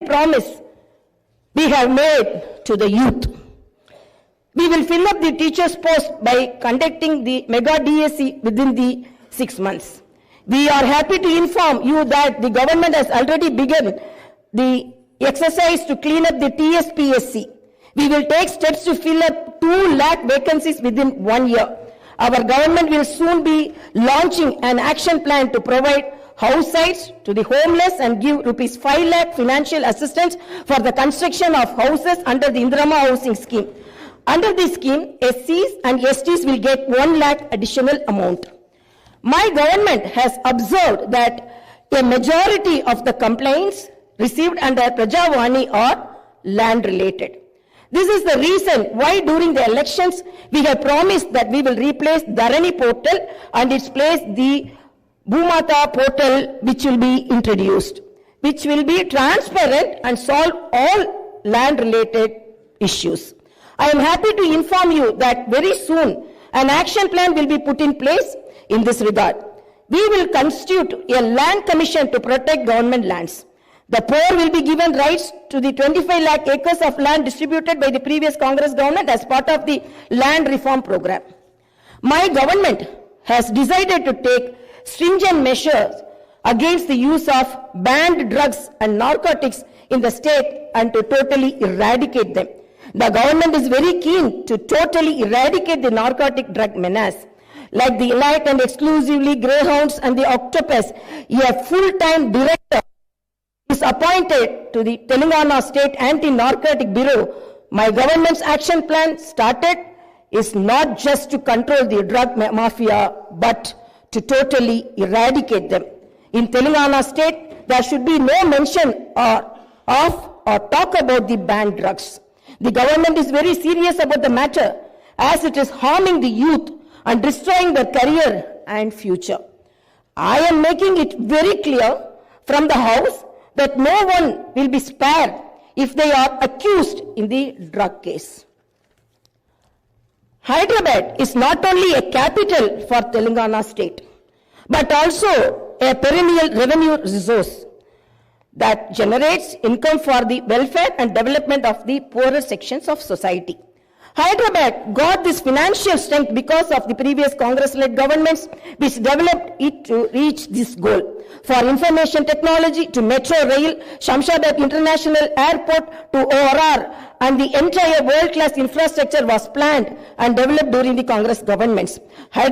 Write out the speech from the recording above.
promise we have made to the youth. We will fill up the teachers' post by conducting the mega DSC within the 6 months. We are happy to inform you that the government has already begun the exercise to clean up the TSPSC. We will take steps to fill up 2 lakh vacancies within 1 year. Our government will soon be launching an action plan to provide house sites to the homeless and give rupees 5 lakh financial assistance for the construction of houses under the Indirama housing scheme. Under this scheme, SCs and STs will get 1 lakh additional amount. My government has observed that a majority of the complaints received under Prajavani are land related. This is the reason why during the elections we have promised that we will replace Dharani portal and its place the Bhumata portal, which will be introduced, which will be transparent and solve all land related issues. I am happy to inform you that very soon an action plan will be put in place in this regard. We will constitute a land commission to protect government lands. The poor will be given rights to the 25 lakh acres of land distributed by the previous Congress government as part of the land reform program. My government has decided to take stringent measures against the use of banned drugs and narcotics in the state and to totally eradicate them. The government is very keen to totally eradicate the narcotic drug menace. Like the elite and exclusively greyhounds and the octopus, a full-time director is appointed to the Telangana State Anti-Narcotic Bureau. My government's action plan started is not just to control the drug mafia, but to totally eradicate them. In Telangana State, there should be no mention of or talk about the banned drugs. The government is very serious about the matter as it is harming the youth and destroying their career and future. I am making it very clear from the House that no one will be spared if they are accused in the drug case. Hyderabad is not only a capital for Telangana state, but also a perennial revenue resource that generates income for the welfare and development of the poorer sections of society. Hyderabad got this financial strength because of the previous Congress-led governments which developed it to reach this goal. For information technology to metro rail, Shamshabad International Airport to ORR, and the entire world-class infrastructure was planned and developed during the Congress governments.